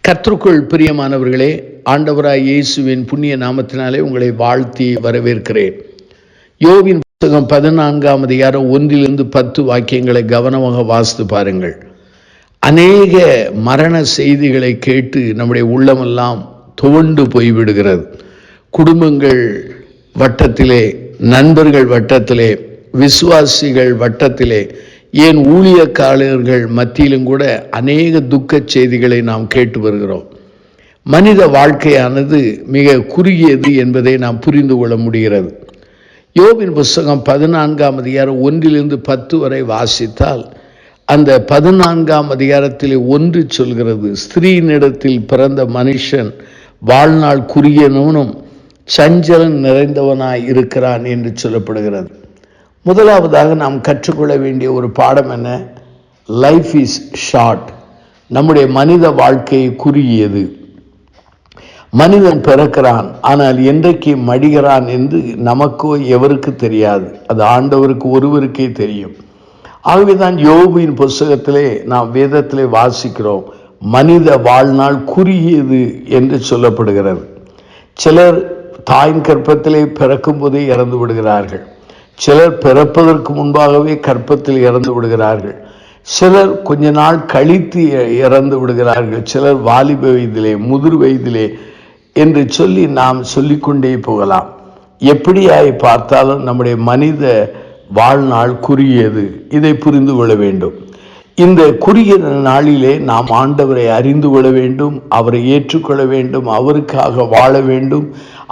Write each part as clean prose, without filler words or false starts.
கர்த்தருக்குள் பிரியமானவர்களே, ஆண்டவராய் இயேசுவின் புண்ணிய நாமத்தினாலே உங்களை வாழ்த்தி வரவேற்கிறேன். யோபின் புத்தகம் 14ஆம் அதிகாரம் 1-10 வாக்கியங்களை கவனமாக வாசித்து பாருங்கள். அநேக மரண செய்திகளை கேட்டு நம்முடைய உள்ளமெல்லாம் துவண்டு போய்விடுகிறது. குடும்பங்கள் வட்டத்திலே, நண்பர்கள் வட்டத்திலே, விசுவாசிகள் வட்டத்திலே, ஏன் ஊழியக்காரர்கள் மத்தியிலும் கூட அநேக துக்க செய்திகளை நாம் கேட்டு வருகிறோம். மனித வாழ்க்கையானது மிக குறுகியது என்பதை நாம் புரிந்து கொள்ள முடிகிறது. யோபின் புத்தகம் 14ஆம் அதிகாரம் 1-10 வரை வாசித்தால், அந்த 14ஆம் அதிகாரத்திலே 1 சொல்கிறது, ஸ்திரீனிடத்தில் பிறந்த மனுஷன் வாழ்நாள் குறுகியவனும் சஞ்சலம் நிறைந்தவனாய் இருக்கிறான் என்று சொல்லப்படுகிறது. முதலாவதாக நாம் கற்றுக்கொள்ள வேண்டிய ஒரு பாடம் என்ன? Life is short. நம்முடைய மனித வாழ்க்கை குறுகியது. மனிதன் பிறக்கிறான், ஆனால் என்றைக்கு மடிகிறான் என்று நமக்கோ எவருக்கு தெரியாது. அது ஆண்டவருக்கு ஒருவருக்கே தெரியும். ஆகவேதான் யோபின் புஸ்தகத்திலே நாம் வேதத்திலே வாசிக்கிறோம், மனித வாழ்நாள் குறுகியது என்று சொல்லப்படுகிறது. சிலர் தாயின் கற்பத்திலே பிறக்கும் போதே இறந்து விடுகிறார்கள். சிலர் பிறப்பதற்கு முன்பாகவே கற்பத்தில் இறந்து விடுகிறார்கள். சிலர் கொஞ்ச நாள் கழித்து இறந்து விடுகிறார்கள். சிலர் வாலிப வயதிலே, முதிர் வயதிலே என்று சொல்லி நாம் சொல்லிக்கொண்டே போகலாம். எப்படியாய் பார்த்தாலும் நம்முடைய மனித வாழ்நாள் குறுகியது. இதை புரிந்து கொள்ள வேண்டும். இந்த குறுகிய நாளிலே நாம் ஆண்டவரை அறிந்து கொள்ள வேண்டும், அவரை ஏற்றுக்கொள்ள வேண்டும், அவருக்காக வாழ வேண்டும்,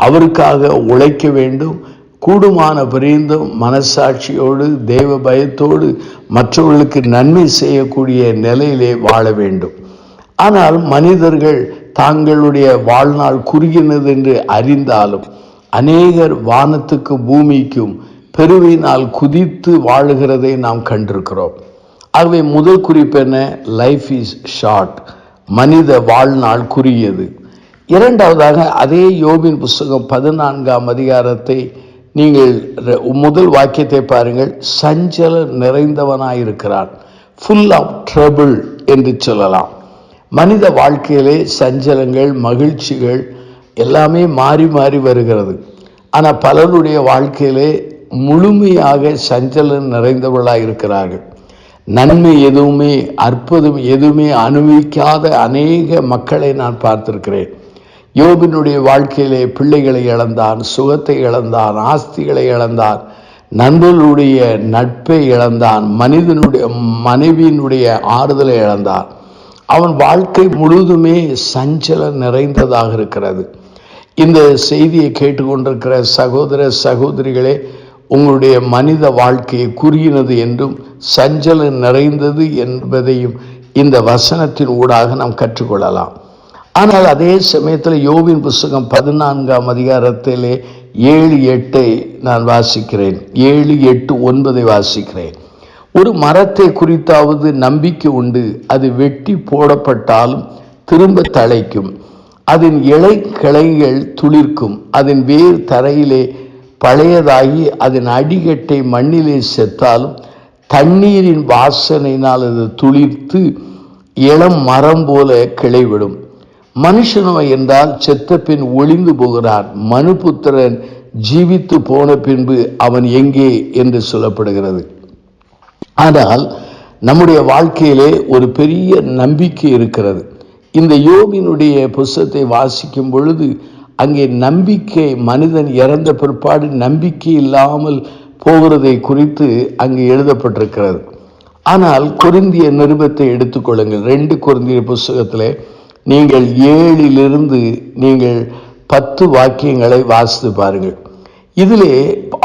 அவருக்காக உழைக்க வேண்டும். கூடுமான பரிந்தும் மனசாட்சியோடு, தேவ பயத்தோடு மற்றவர்களுக்கு நன்மை செய்யக்கூடிய நிலையிலே வாழ வேண்டும். ஆனால் மனிதர்கள் தாங்களுடைய வாழ்நாள் குறுகினது என்று அறிந்தாலும் அநேகர் வானத்துக்கு பூமிக்கும் பெருவினால் குதித்து வாழுகிறதை நாம் கண்டிருக்கிறோம். ஆகவே முதல் குறிப்பு என்ன? Life is short. மனித வாழ்நாள் குறுகியது. இரண்டாவதாக, அதே யோபின் புஸ்தகம் 14ஆம் அதிகாரத்தை நீங்கள் முதல் வாக்கியத்தை பாருங்கள். சஞ்சல நிறைந்தவனாயிருக்கிறான். ஃபுல் ஆஃப் ட்ரபிள் என்று சொல்லலாம். மனித வாழ்க்கையிலே சஞ்சலங்கள், மகிழ்ச்சிகள் எல்லாமே மாறி மாறி வருகிறது. ஆனால் பலருடைய வாழ்க்கையிலே முழுமையாக சஞ்சலம் நிறைந்தவர்களாக இருக்கிறார்கள். நன்மை எதுவுமே, அற்புதம் எதுவுமே அனுபவிக்காத அநேக மக்களை நான் பார்த்திருக்கிறேன். யோபினுடைய வாழ்க்கையிலே பிள்ளைகளை இழந்தான், சுகத்தை இழந்தான், ஆஸ்திகளை இழந்தான், நண்பர்களுடைய நட்பை இழந்தான், மனைவியினுடைய ஆறுதலை இழந்தான். அவன் வாழ்க்கை முழுவதுமே சஞ்சலம் நிறைந்ததாக இருக்கிறது. இந்த செய்தியை கேட்டுக்கொண்டிருக்கிற சகோதர சகோதரிகளே, உங்களுடைய மனித வாழ்க்கையை குறுகினது என்றும் சஞ்சலம் நிறைந்தது என்பதையும் இந்த வசனத்தின் ஊடாக நாம் கற்றுக்கொள்ளலாம். ஆனால் அதே சமயத்தில் யோபின் புஸ்தகம் 14ஆம் அதிகாரத்திலே 7-8 நான் வாசிக்கிறேன். 7, 8, 9 வாசிக்கிறேன். ஒரு மரத்தை குறித்தாவது நம்பிக்கை உண்டு, அது வெட்டி போடப்பட்டாலும் திரும்ப தழைக்கும், அதன் இலை கிளைகள் துளிர்க்கும், அதன் வேர் தரையிலே பழையதாகி அதன் அடிகட்டை மண்ணிலே செத்தாலும் தண்ணீரின் வாசனையினால் அது துளிர்த்து இளம் மரம் போல கிளைவிடும். மனுஷனோ என்றால் செத்த பின் ஒளிந்து போகிறான், மனுபுத்திரன் ஜீவித்து போன பின்பு அவன் எங்கே என்று சொல்லப்படுகிறது. ஆனால் நம்முடைய வாழ்க்கையிலே ஒரு பெரிய நம்பிக்கை இருக்கிறது. இந்த யோபினுடைய புஸ்தகத்தை வாசிக்கும் பொழுது அங்கே நம்பிக்கை, மனிதன் இறந்த பிற்பாடு நம்பிக்கை இல்லாமல் போகிறதை குறித்து அங்கே எழுதப்பட்டிருக்கிறது. ஆனால் கொரிந்திய நிருபத்தை எடுத்துக்கொள்ளுங்கள். 2 கொரிந்திய புஸ்தகத்திலே நீங்கள் 7 நீங்கள் 10 வாக்கியங்களை வாசித்து பாருங்கள். இதிலே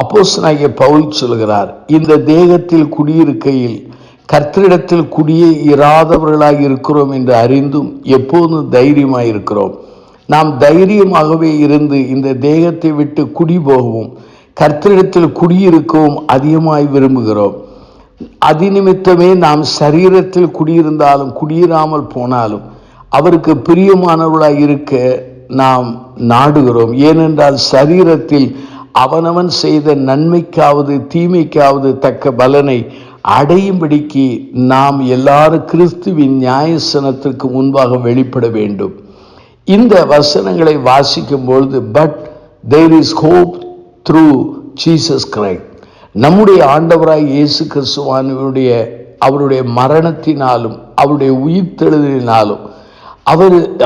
அப்போஸ்தலனாகிய பவுல் சொல்கிறார், இந்த தேகத்தில் குடியிருக்கையில் கர்த்தரிடத்தில் குடியே இராதவர்களாக இருக்கிறோம் என்று அறிந்தும் எப்போதும் தைரியமாய் இருக்கிறோம். நாம் தைரியமாகவே இருந்து இந்த தேகத்தை விட்டு குடி போகவும் கர்த்தரிடத்தில் குடியிருக்கவும் அதிகமாய் விரும்புகிறோம். அதிநிமித்தமே நாம் சரீரத்தில் குடியிருந்தாலும் குடியிராமல் போனாலும் அவருக்கு பிரியமானவர்களாய் இருக்க நாம் நாடுகிறோம். ஏனென்றால் சரீரத்தில் அவனவன் செய்த நன்மைக்காவது தீமைக்காவது தக்க பலனை அடையும்படிக்கு நாம் எல்லாரும் கிறிஸ்துவின் நியாயசனத்திற்கு முன்பாக வெளிப்பட வேண்டும். இந்த வசனங்களை வாசிக்கும் பொழுது, but there is hope through Jesus Christ, நம்முடைய ஆண்டவராய் இயேசு கிறிஸ்துவானுடைய அவருடைய மரணத்தினாலும் அவருடைய உயிர்த்தெழுதலினாலும்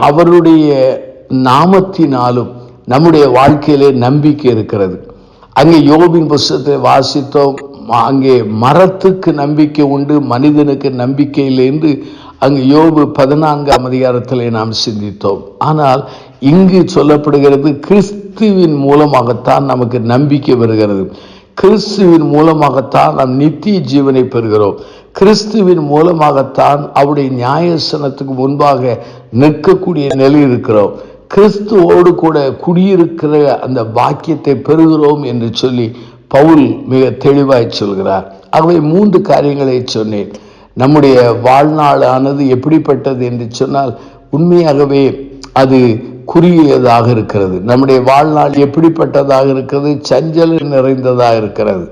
அவருடைய நாமத்தினாலும் நம்முடைய வாழ்க்கையிலே நம்பிக்கை இருக்கிறது. அங்கே யோபின் புஸ்தகத்தை வாசித்தோம். அங்கே மரத்துக்கு நம்பிக்கை உண்டு, மனிதனுக்கு நம்பிக்கை இல்லை என்று அங்கு யோபு 14ஆம் அதிகாரத்திலே நாம் சிந்தித்தோம். ஆனால் இங்கு சொல்லப்படுகிறது, கிறிஸ்துவின் மூலமாகத்தான் நமக்கு நம்பிக்கை வருகிறது. கிறிஸ்துவின் மூலமாகத்தான் நாம் நித்திய ஜீவனை பெறுகிறோம். கிறிஸ்துவின் மூலமாகத்தான் அவருடைய நியாயசனத்துக்கு முன்பாக நிற்கக்கூடிய நிலை இருக்கிறோம். கிறிஸ்துவோடு கூட குடியிருக்கிற அந்த பாக்கியத்தை பெறுகிறோம் என்று சொல்லி பவுல் மிக தெளிவாய் சொல்கிறார். ஆகவே 3 காரியங்களை சொன்னேன். நம்முடைய வாழ்நாளானது எப்படிப்பட்டது என்று சொன்னால், உண்மையாகவே அது குறுகியதாக இருக்கிறது. நம்முடைய வாழ்நாள் எப்படிப்பட்டதாக இருக்கிறது? சஞ்சலம் நிறைந்ததாக இருக்கிறது.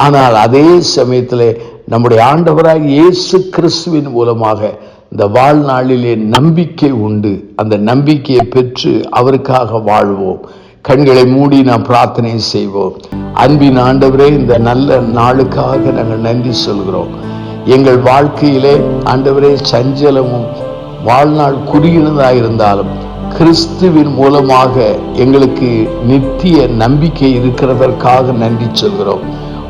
ஆனால் அதே சமயத்தில் நம்முடைய ஆண்டவராக இயேசு கிறிஸ்துவின் மூலமாக இந்த வாழ்நாளிலே நம்பிக்கை உண்டு. அந்த நம்பிக்கையை பெற்று அவருக்காக வாழ்வோம். கண்களை மூடி நாம் பிரார்த்தனை செய்வோம். அன்பின் ஆண்டவரே, இந்த நல்ல நாளுக்காக நாங்கள் நன்றி சொல்கிறோம். எங்கள் வாழ்க்கையிலே ஆண்டவரே சஞ்சலமும் வாழ்நாள் குறுகினதாக இருந்தாலும் கிறிஸ்துவின் மூலமாக எங்களுக்கு நித்திய நம்பிக்கை இருக்கிறதற்காக நன்றி சொல்கிறோம்.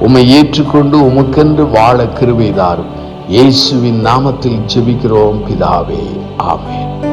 உம்மை ஏற்றுக்கொண்டு உமக்கென்று வாழ கிருபை தாரும். இயேசுவின் நாமத்தில் ஜெபிக்கிறோம் பிதாவே, ஆமென்.